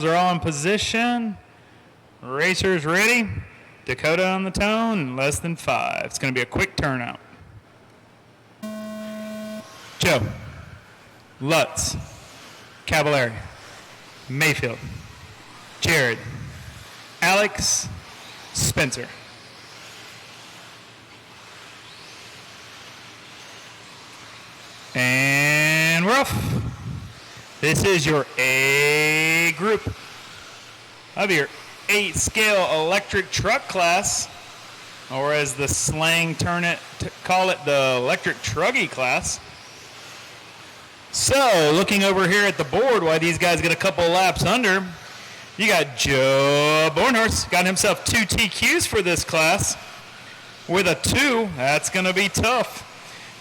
Are all in position. Racers ready. Dakotah on the tone, less than 5. It's going to be a quick turnout. Joe, Lutz, Cavalieri, Maifield, Jared, Alex, Spencer. And we're off. This is your A group of your 8-scale electric truck class, or as the slang call it, the electric truggy class. So, looking over here at the board, while these guys get a couple laps under, you got Joe Bornhorst, got himself 2 TQs for this class. With a 2, that's going to be tough.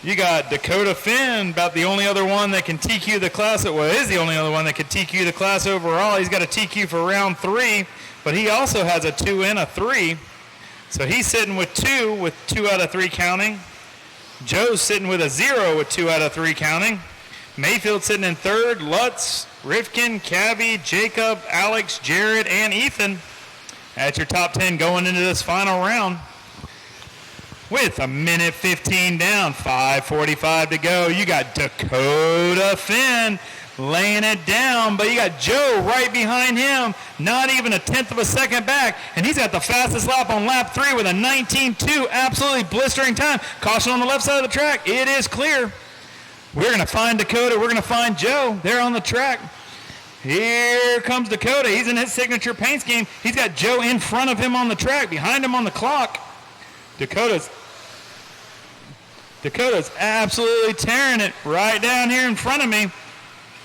You got Dakotah Phend, about the only other one that can TQ the class. Well, is the only other one that can TQ the class overall. He's got a TQ for round 3, but he also has a 2 and a 3. So he's sitting with 2 out of 3 counting. Joe's sitting with a 0 with 2 out of 3 counting. Maifield sitting in 3rd. Lutz, Rivkin, Cavi, Jacob, Alex, Jared, and Ethan. That's your top 10 going into this final round. With a minute 15 down, 5:45 to go, you got Dakotah Phend laying it down, but you got Joe right behind him, not even a 1/10 of a second back, and he's got the fastest lap on lap 3 with a 19.2, absolutely blistering time. Caution on the left side of the track, it is clear. We're going to find Dakotah, we're going to find Joe, they're on the track. Here comes Dakotah, he's in his signature paint scheme. He's got Joe in front of him on the track, behind him on the clock. Dakotah's absolutely tearing it right down here in front of me.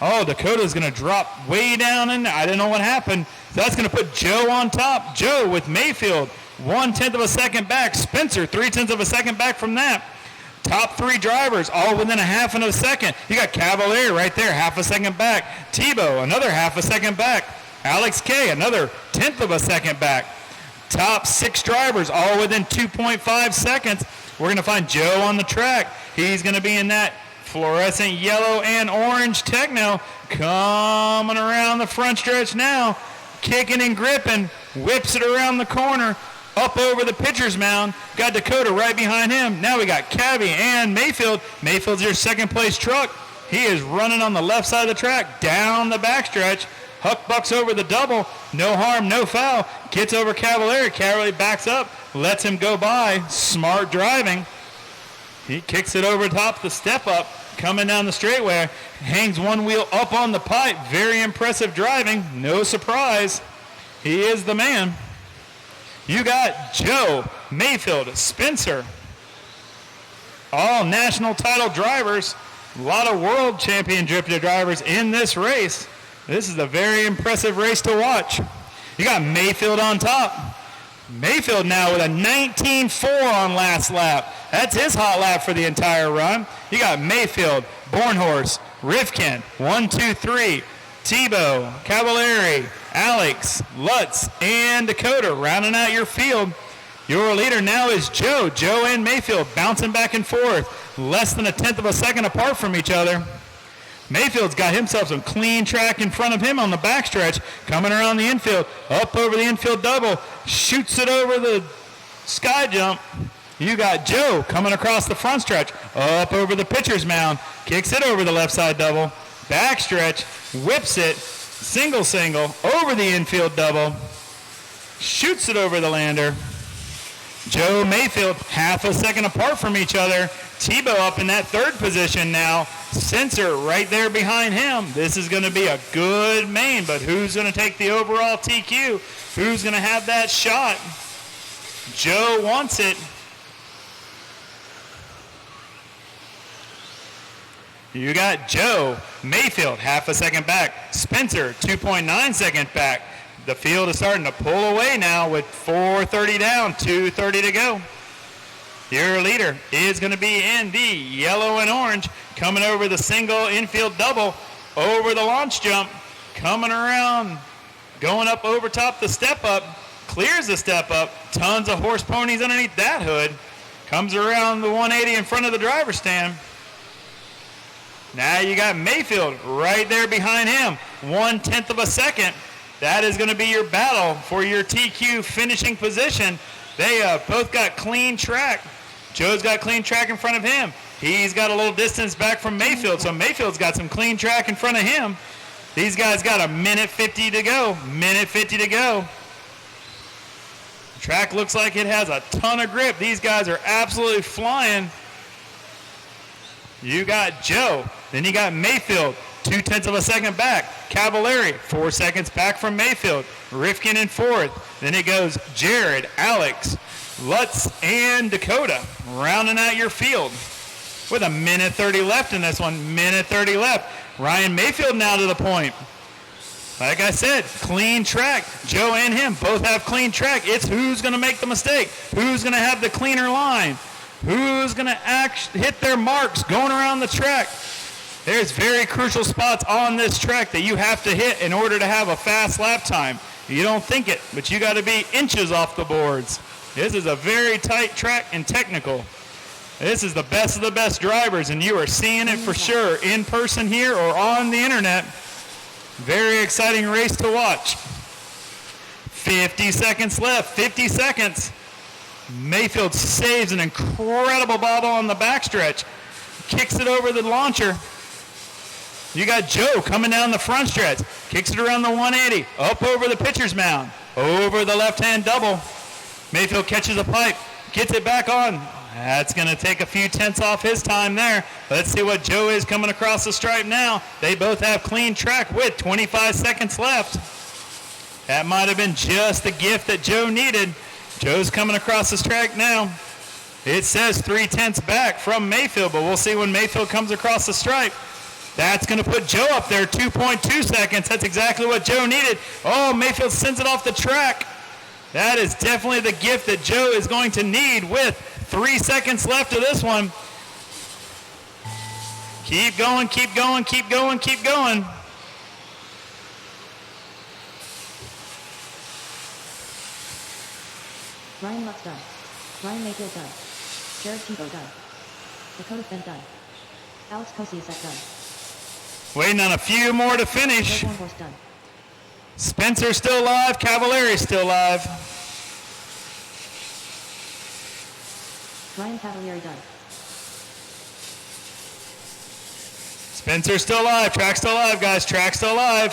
Oh, Dakotah's going to drop way down in there. I didn't know what happened. So that's going to put Joe on top. Joe with Maifield, 1/10 of a second back. Spencer, 3/10 of a second back from that. Top 3 drivers, all within a 1/2 of a second. You got Cavalieri right there, 1/2 a second back. Tebo, another 1/2 a second back. Alex K, another 1/10 of a second back. Top 6 drivers, all within 2.5 seconds. We're going to find Joe on the track. He's going to be in that fluorescent yellow and orange Techno, coming around the front stretch now, kicking and gripping, whips it around the corner, up over the pitcher's mound. Got Dakotah right behind him. Now we got Cavi and Maifield. Mayfield's your second place truck. He is running on the left side of the track, down the backstretch. Huck bucks over the double, no harm, no foul. Gets over Cavalieri. Cavalieri backs up, lets him go by. Smart driving. He kicks it over top the step up, coming down the straightaway. Hangs one wheel up on the pipe. Very impressive driving. No surprise. He is the man. You got Joe, Maifield, Spencer. All national title drivers. A lot of world championship drivers in this race. This is a very impressive race to watch. You got Maifield on top. Maifield now with a 19.4 on last lap. That's his hot lap for the entire run. You got Maifield, Bornhorst, Rivkin, 1, 2, 3, Tebo, Cavalieri, Alex, Lutz, and Dakotah rounding out your field. Your leader now is Joe. Joe and Maifield bouncing back and forth, less than a 1/10 of a second apart from each other. Maifield's got himself some clean track in front of him on the backstretch, coming around the infield, up over the infield double, shoots it over the sky jump. You got Joe coming across the front stretch, up over the pitcher's mound, kicks it over the left side double, backstretch, whips it, single, over the infield double, shoots it over the lander. Joe, Maifield, 1/2 a second apart from each other. Tebo up in that 3rd position now. Sensor right there behind him. This is going to be a good main, but who's going to take the overall TQ? Who's going to have that shot? Joe wants it. You got Joe, Maifield, 1/2 a second back. Spencer, 2.9 second back. The field is starting to pull away now with 4:30 down, 2:30 to go. Your leader is going to be in the yellow and orange, coming over the single infield double, over the launch jump, coming around, going up over top the step up, clears the step up, tons of horse ponies underneath that hood, comes around the 180 in front of the driver's stand. Now you got Maifield right there behind him, 1/10 of a second. That is going to be your battle for your TQ finishing position. They both got clean track. Joe's got clean track in front of him. He's got a little distance back from Maifield, so Mayfield's got some clean track in front of him. These guys got a minute 50 to go. Minute 50 to go. The track looks like it has a ton of grip. These guys are absolutely flying. You got Joe. Then you got Maifield, 0.2 of a second back. Cavalieri, 4 seconds back from Maifield. Rivkin in fourth. Then it goes Jared, Alex, Lutz, and Dakotah rounding out your field with a minute 30 left in this one. Minute 30 left. Ryan Maifield now to the point. Like I said, clean track. Joe and him both have clean track. It's who's going to make the mistake. Who's going to have the cleaner line. Who's going to hit their marks going around the track. There's very crucial spots on this track that you have to hit in order to have a fast lap time. You don't think it, but you got to be inches off the boards. This is a very tight track and technical. This is the best of the best drivers, and you are seeing it for sure in person here or on the internet. Very exciting race to watch. 50 seconds left, 50 seconds. Maifield saves an incredible bobble on the backstretch. Kicks it over the launcher. You got Joe coming down the front stretch. Kicks it around the 180. Up over the pitcher's mound. Over the left-hand double. Maifield catches a pipe. Gets it back on. That's going to take a few tenths off his time there. Let's see what Joe is coming across the stripe now. They both have clean track with 25 seconds left. That might have been just the gift that Joe needed. Joe's coming across this track now. It says 3/10 back from Maifield, but we'll see when Maifield comes across the stripe. That's going to put Joe up there, 2.2 seconds. That's exactly what Joe needed. Oh, Maifield sends it off the track. That is definitely the gift that Joe is going to need with 3 seconds left of this one. Keep going, keep going, keep going, keep going. Ryan Lutz done. Ryan Maifield done. Jared Tebo done. Dakotah Phend done. Alex Kosciuszek done. Waiting on a few more to finish. Bornhorst done. Spencer's still alive. Cavalieri still alive. Ryan Cavalieri done. Spencer's still alive. Track's still alive, guys. Track's still alive.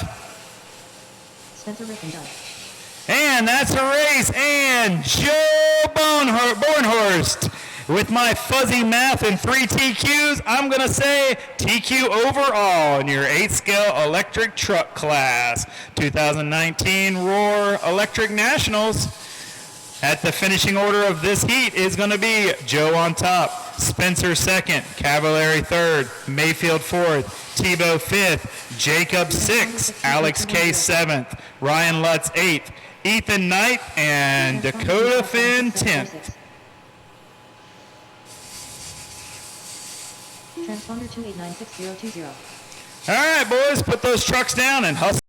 Spencer Rivkin done. And that's a race. And Joe Bornhorst. With my fuzzy math and 3 TQs, I'm going to say TQ overall in your 8-scale electric truck class. 2019 Roar Electric Nationals. At the finishing order of this heat is going to be Joe on top, Spencer second, Cavalieri third, Maifield fourth, Tebo fifth, Jacob sixth, Alex K seventh, Ryan Lutz eighth, Ethan Knight, and Dakotah Phend 10th. Transponder 28962020. All right, boys, put those trucks down and hustle.